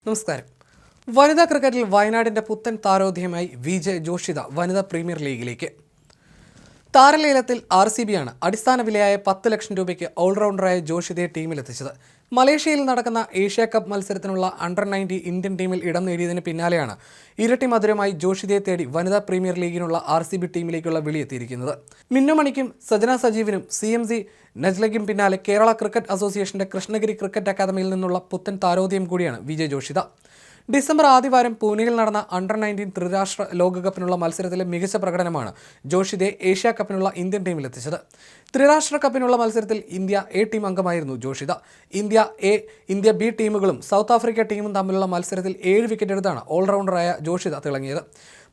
നമസ്കാരം. വനിതാ ക്രിക്കറ്റിൽ വയനാടിന്റെ പുത്തൻ താരോദയമായി വിജയ് ജോഷിത വനിതാ പ്രീമിയർ ലീഗിലേക്ക്. താരലേലത്തിൽ RCBയാണ് അടിസ്ഥാന വിലയായ 10 ലക്ഷം രൂപയ്ക്ക് ഓൾറൗണ്ടറായ ജോഷിതയെ ടീമിലെത്തിച്ചത്. മലേഷ്യയിൽ നടക്കുന്ന ഏഷ്യ കപ്പ് മത്സരത്തിനുള്ള അണ്ടർ-19 ഇന്ത്യൻ ടീമിൽ ഇടം നേടിയതിന് പിന്നാലെയാണ് ഇരട്ടി മധുരമായി ജോഷിതയെ തേടി വനിതാ പ്രീമിയർ ലീഗിനുള്ള RCB ടീമിലേക്കുള്ള വിളിയെത്തിയിരിക്കുന്നത്. മിന്നുമണിക്കും സജന സജീവിനും CMC നജ്ലയ്ക്കും പിന്നാലെ കേരള ക്രിക്കറ്റ് അസോസിയേഷന്റെ കൃഷ്ണഗിരി ക്രിക്കറ്റ് അക്കാദമിയിൽ നിന്നുള്ള പുത്തൻ താരോദയം കൂടിയാണ് വിജയ് ജോഷിത. ഡിസംബർ ആദ്യവാരം പൂനെയിൽ നടന്ന അണ്ടർ-19 ത്രിരാഷ്ട്ര ലോകകപ്പിനുള്ള മത്സരത്തിലെ മികച്ച പ്രകടനമാണ് ജോഷിതയെ ഏഷ്യ കപ്പിനുള്ള ഇന്ത്യൻ ടീമിലെത്തിച്ചത്. ത്രിരാഷ്ട്ര കപ്പിനുള്ള മത്സരത്തിൽ ഇന്ത്യ A ടീം അംഗമായിരുന്നു Joshitha. India A, India B ടീമുകളും സൗത്ത് ആഫ്രിക്ക ടീമും തമ്മിലുള്ള മത്സരത്തിൽ 7 വിക്കറ്റ് എടുത്താണ് ഓൾറൗണ്ടറായ ജോഷിത തിളങ്ങിയത്.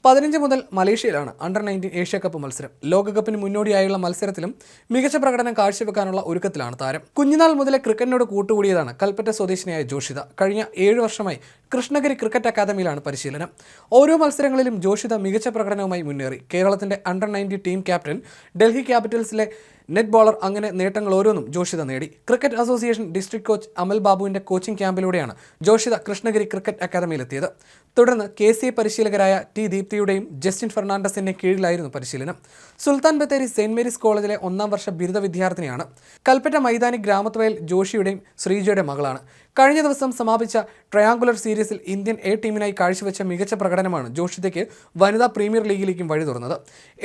15 മുതൽ മലേഷ്യയിലാണ് അണ്ടർ-19 ഏഷ്യ കപ്പ് മത്സരം. ലോകകപ്പിന് മുന്നോടിയായുള്ള മത്സരത്തിലും മികച്ച പ്രകടനം കാഴ്ചവെക്കാനുള്ള ഒരുക്കത്തിലാണ് താരം. കുഞ്ഞുനാൾ മുതലേ ക്രിക്കറ്റിനോട് കൂട്ടുകൂടിയതാണ് കൽപ്പറ്റ സ്വദേശിനിയായ ജോഷിത. കഴിഞ്ഞ 7 വർഷമായി കൃഷ്ണഗിരി ക്രിക്കറ്റ് അക്കാദമിയിലാണ് പരിശീലനം. ഓരോ മത്സരങ്ങളിലും ജോഷിത മികച്ച പ്രകടനവുമായി മുന്നേറി. കേരളത്തിന്റെ അണ്ടർ-19 ടീം ക്യാപ്റ്റൻ, ഡൽഹി ക്യാപിറ്റൽസിലെ നെറ്റ് ബോളർ, അങ്ങനെ നേട്ടങ്ങൾ ഓരോന്നും ജോഷിത നേടി. Cricket association district coach Amal ബാബുവിന്റെ കോച്ചിംഗ് ക്യാമ്പിലൂടെയാണ് ജോഷിത കൃഷ്ണഗിരി ക്രിക്കറ്റ് അക്കാദമിയിലെത്തിയത്. തുടർന്ന് KCA പരിശീലകരായ T ദീപ്തിയുടെയും ജസ്റ്റിൻ ഫെർണാണ്ടസിന്റെ കീഴിലായിരുന്നു പരിശീലനം. സുൽത്താൻ ബത്തേരി സെന്റ് മേരീസ് കോളേജിലെ 1ാം വർഷ ബിരുദ വിദ്യാർത്ഥിനിയാണ്. കൽപ്പറ്റ മൈതാനി ഗ്രാമത്തുവയൽ ജോഷിയുടെയും ശ്രീജയുടെ മകളാണ്. കഴിഞ്ഞ ദിവസം സമാപിച്ച ട്രയാങ്കുലർ സീരീസിൽ ഇന്ത്യൻ A ടീമിനായി കാഴ്ചവെച്ച മികച്ച പ്രകടനമാണ് ജോഷിതയ്ക്ക് വനിതാ പ്രീമിയർ ലീഗിലേക്കും വഴി തുറന്നത്.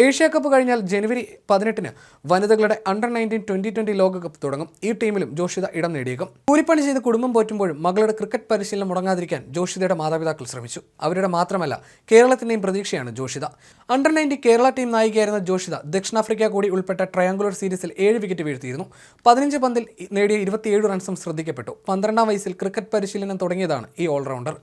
ഏഷ്യ കപ്പ് കഴിഞ്ഞാൽ ജനുവരി 18-ന് വനിതകളുടെ അണ്ടർ-19 2020 ലോകകപ്പ് തുടങ്ങും. ഈ ടീമിലും ജോഷിത ഇടം നേടിയേക്കും. കൂലിപ്പണി ചെയ്ത് കുടുംബം പോറ്റുമ്പോഴും മകളുടെ ക്രിക്കറ്റ് പരിശീലനം മുടങ്ങാതിരിക്കാൻ ജോഷിതയുടെ മാതാപിതാക്കൾ ശ്രമിച്ചു. അവരുടെ മാത്രമല്ല, കേരളത്തിന്റെയും പ്രതീക്ഷയാണ് ജോഷിത. അണ്ടർ-19 കേരള ടീം നായികയായിരുന്ന ജോഷിത ദക്ഷിണാഫ്രിക്ക കൂടി ഉൾപ്പെട്ട ട്രയാങ്കുലർ സീരീസിൽ 7 വിക്കറ്റ് വീഴ്ത്തിയിരുന്നു. 15 പന്തിൽ നേടിയ 27 റൺസും ശ്രദ്ധിക്കപ്പെട്ടു. 12-ാം വയസ്സിൽ ക്രിക്കറ്റ് പരിശീലനം തുടങ്ങിയതാണ് ഈ ഓൾറൗണ്ടർ.